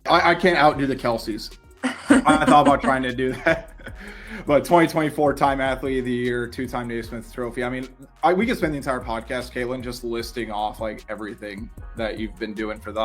I can't outdo the Kelseys. I thought about trying to do that. But 2024 Time Athlete of the Year, 2-time Naismith Trophy. I mean, we could spend the entire podcast, Caitlin, just listing off like everything that you've been doing for the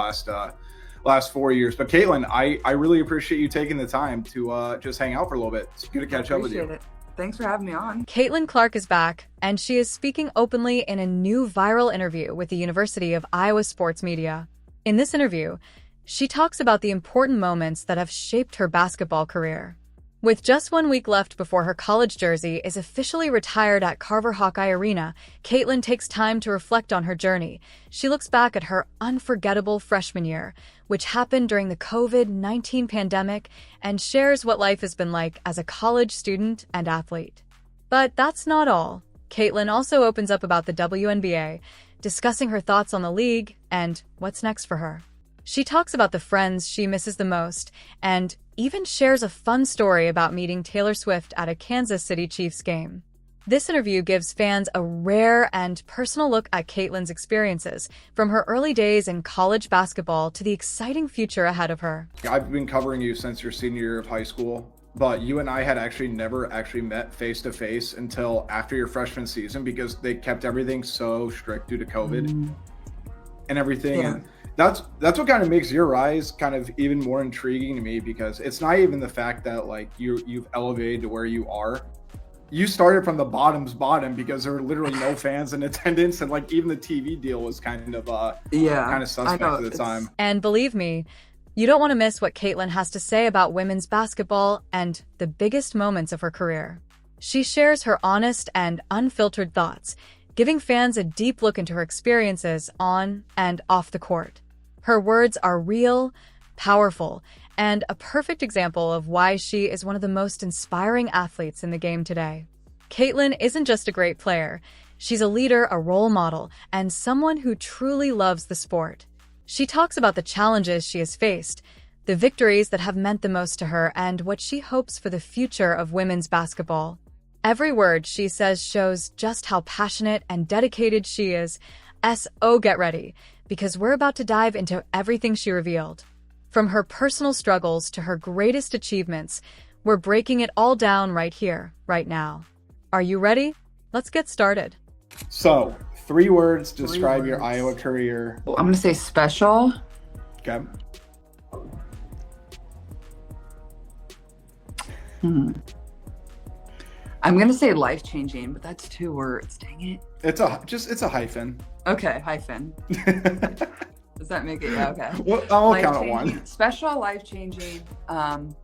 last 4 years. But Caitlin, I really appreciate you taking the time to just hang out for a little bit. It's good to catch up with you. It. Thanks for having me on. Caitlin Clark is back, and she is speaking openly in a new viral interview with the University of Iowa Sports Media. In this interview, she talks about the important moments that have shaped her basketball career. With just 1 week left before her college jersey is officially retired at Carver Hawkeye Arena, Caitlin takes time to reflect on her journey. She looks back at her unforgettable freshman year, which happened during the COVID-19 pandemic, and shares what life has been like as a college student and athlete. But that's not all. Caitlin also opens up about the WNBA, discussing her thoughts on the league and what's next for her. She talks about the friends she misses the most, and even shares a fun story about meeting Taylor Swift at a Kansas City Chiefs game. This interview gives fans a rare and personal look at Caitlin's experiences, from her early days in college basketball to the exciting future ahead of her. I've been covering you since your senior year of high school, but you and I had never met face to face until after your freshman season because they kept everything so strict due to COVID and everything. Yeah. And that's what kind of makes your rise kind of even more intriguing to me, because it's not even the fact that like you've elevated to where you are. You started from the bottom because there were literally no fans in attendance, and like even the TV deal was kind of suspect at the time. And believe me, you don't want to miss what Caitlin has to say about women's basketball and the biggest moments of her career. She shares her honest and unfiltered thoughts, giving fans a deep look into her experiences on and off the court. Her words are real, powerful, and a perfect example of why she is one of the most inspiring athletes in the game today. Caitlin isn't just a great player. She's a leader, a role model, and someone who truly loves the sport. She talks about the challenges she has faced, the victories that have meant the most to her, and what she hopes for the future of women's basketball. Every word she says shows just how passionate and dedicated she is. So get ready, because we're about to dive into everything she revealed. From her personal struggles to her greatest achievements, we're breaking it all down right here, right now. Are you ready? Let's get started. So, 3 words describe your Iowa career. Well, I'm going to say special. Okay. I'm going to say life-changing, but that's 2 words. Dang it. It's a hyphen. Okay, hyphen. Does that make it? Yeah, okay. Well, I'll count it 1. Special, life-changing, and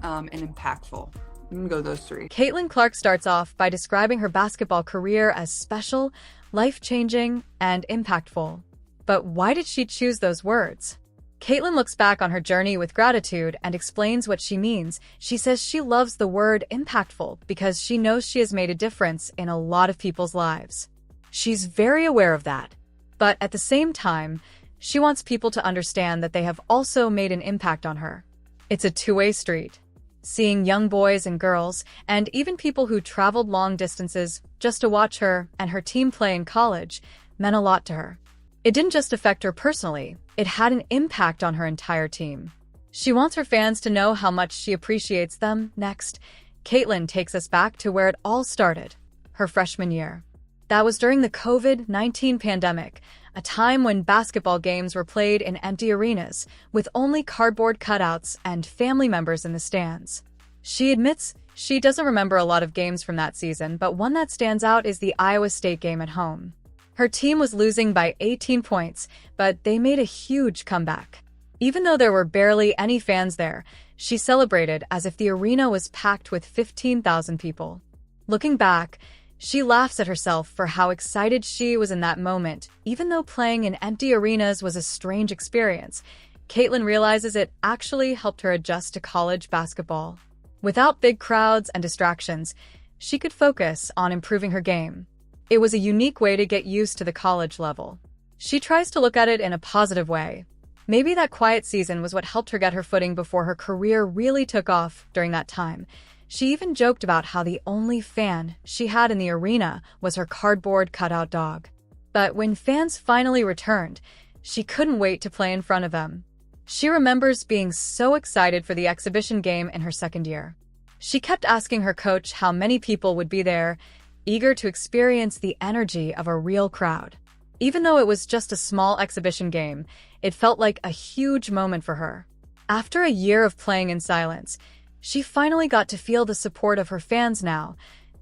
impactful. I'm going to go those 3. Caitlin Clark starts off by describing her basketball career as special, life-changing, and impactful. But why did she choose those words? Caitlin looks back on her journey with gratitude and explains what she means. She says she loves the word impactful because she knows she has made a difference in a lot of people's lives. She's very aware of that. But at the same time, she wants people to understand that they have also made an impact on her. It's a two-way street. Seeing young boys and girls, and even people who traveled long distances just to watch her and her team play in college, meant a lot to her. It didn't just affect her personally, it had an impact on her entire team. She wants her fans to know how much she appreciates them. Next, Caitlin takes us back to where it all started, her freshman year. That was during the COVID-19 pandemic, a time when basketball games were played in empty arenas, with only cardboard cutouts and family members in the stands. She admits she doesn't remember a lot of games from that season, but one that stands out is the Iowa State game at home. Her team was losing by 18 points, but they made a huge comeback. Even though there were barely any fans there, she celebrated as if the arena was packed with 15,000 people. Looking back, she laughs at herself for how excited she was in that moment. Even though playing in empty arenas was a strange experience, Caitlin realizes it actually helped her adjust to college basketball. Without big crowds and distractions, she could focus on improving her game. It was a unique way to get used to the college level. She tries to look at it in a positive way. Maybe that quiet season was what helped her get her footing before her career really took off during that time. She even joked about how the only fan she had in the arena was her cardboard cutout dog. But when fans finally returned, She couldn't wait to play in front of them. She remembers being so excited for the exhibition game in her second year. She kept asking her coach how many people would be there, eager to experience the energy of a real crowd. Even though it was just a small exhibition game, it felt like a huge moment for her. After a year of playing in silence, she finally got to feel the support of her fans now.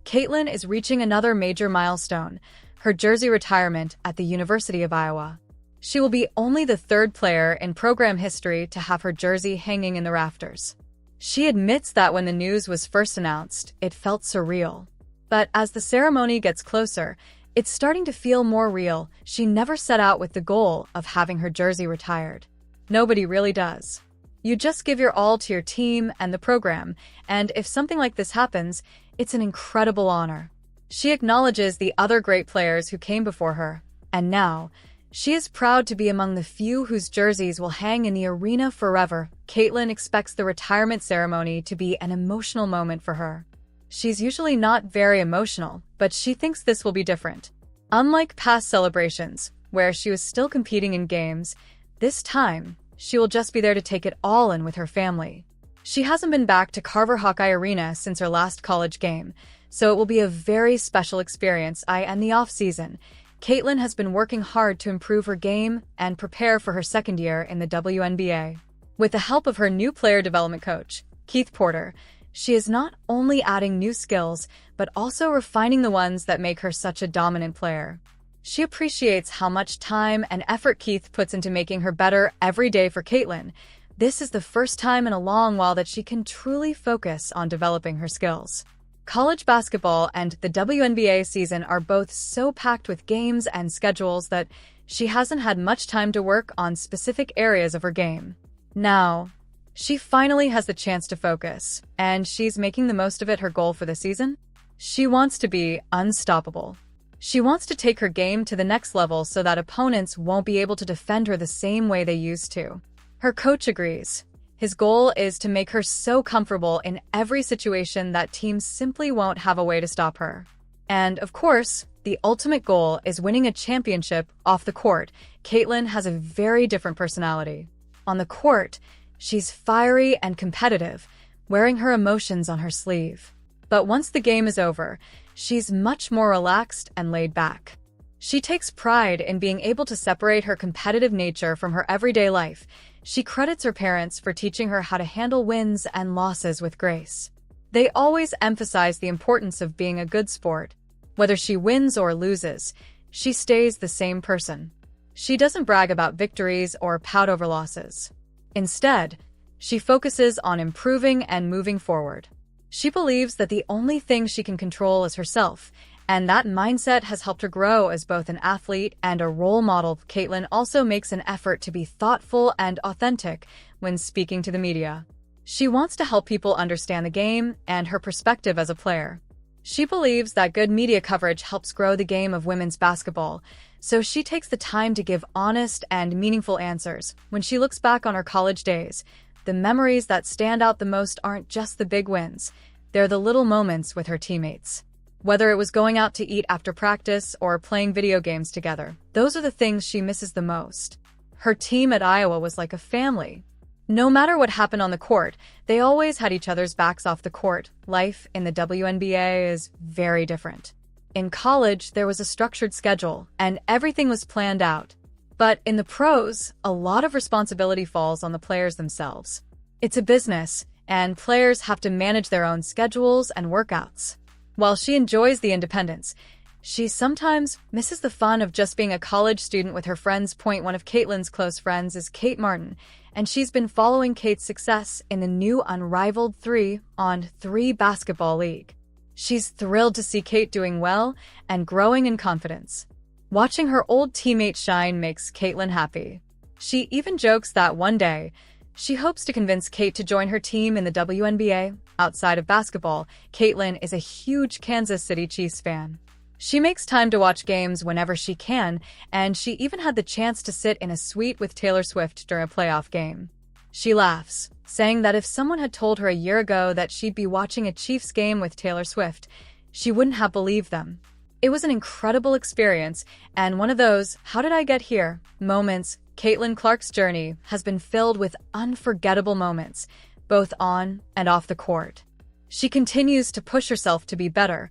Caitlin is reaching another major milestone, her jersey retirement at the University of Iowa. She will be only the third player in program history to have her jersey hanging in the rafters. She admits that when the news was first announced, it felt surreal. But as the ceremony gets closer, it's starting to feel more real. She never set out with the goal of having her jersey retired. Nobody really does. You just give your all to your team and the program, and if something like this happens, it's an incredible honor. She acknowledges the other great players who came before her, and now, she is proud to be among the few whose jerseys will hang in the arena forever. Caitlin expects the retirement ceremony to be an emotional moment for her. She's usually not very emotional, but she thinks this will be different. Unlike past celebrations, where she was still competing in games, this time, she will just be there to take it all in with her family. She hasn't been back to Carver Hawkeye Arena since her last college game, so it will be a very special experience. In the off-season, Caitlin has been working hard to improve her game and prepare for her second year in the WNBA. With the help of her new player development coach, Keith Porter, she is not only adding new skills, but also refining the ones that make her such a dominant player. She appreciates how much time and effort Keith puts into making her better every day for Caitlin. This is the first time in a long while that she can truly focus on developing her skills. College basketball and the WNBA season are both so packed with games and schedules that she hasn't had much time to work on specific areas of her game. Now, she finally has the chance to focus, and she's making the most of it. Her goal for the season? She wants to be unstoppable. She wants to take her game to the next level so that opponents won't be able to defend her the same way they used to. Her coach agrees. His goal is to make her so comfortable in every situation that teams simply won't have a way to stop her. And, of course, the ultimate goal is winning a championship off the court. Caitlin has a very different personality. On the court, she's fiery and competitive, wearing her emotions on her sleeve. But once the game is over, she's much more relaxed and laid back. She takes pride in being able to separate her competitive nature from her everyday life. She credits her parents for teaching her how to handle wins and losses with grace. They always emphasize the importance of being a good sport. Whether she wins or loses, she stays the same person. She doesn't brag about victories or pout over losses. Instead, she focuses on improving and moving forward. She believes that the only thing she can control is herself, and that mindset has helped her grow as both an athlete and a role model. Caitlin also makes an effort to be thoughtful and authentic when speaking to the media. She wants to help people understand the game and her perspective as a player. She believes that good media coverage helps grow the game of women's basketball, so she takes the time to give honest and meaningful answers. When she looks back on her college days, the memories that stand out the most aren't just the big wins, they're the little moments with her teammates. Whether it was going out to eat after practice or playing video games together, those are the things she misses the most. Her team at Iowa was like a family. No matter what happened on the court, they always had each other's backs off the court. Life in the WNBA is very different. In college, there was a structured schedule, and everything was planned out. But in the pros, a lot of responsibility falls on the players themselves. It's a business, and players have to manage their own schedules and workouts. While she enjoys the independence, she sometimes misses the fun of just being a college student with her friends. One of Caitlin's close friends is Kate Martin, and she's been following Kate's success in the new unrivaled 3-on-3 basketball league. She's thrilled to see Kate doing well and growing in confidence. Watching her old teammate shine makes Caitlin happy. She even jokes that one day, she hopes to convince Kate to join her team in the WNBA. Outside of basketball, Caitlin is a huge Kansas City Chiefs fan. She makes time to watch games whenever she can, and she even had the chance to sit in a suite with Taylor Swift during a playoff game. She laughs, saying that if someone had told her a year ago that she'd be watching a Chiefs game with Taylor Swift, she wouldn't have believed them. It was an incredible experience, and one of those "how did I get here" moments. Caitlin Clark's journey has been filled with unforgettable moments, both on and off the court. She continues to push herself to be better,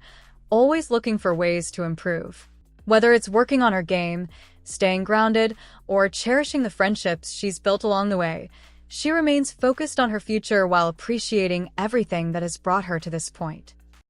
always looking for ways to improve. Whether it's working on her game, staying grounded, or cherishing the friendships she's built along the way, she remains focused on her future while appreciating everything that has brought her to this point.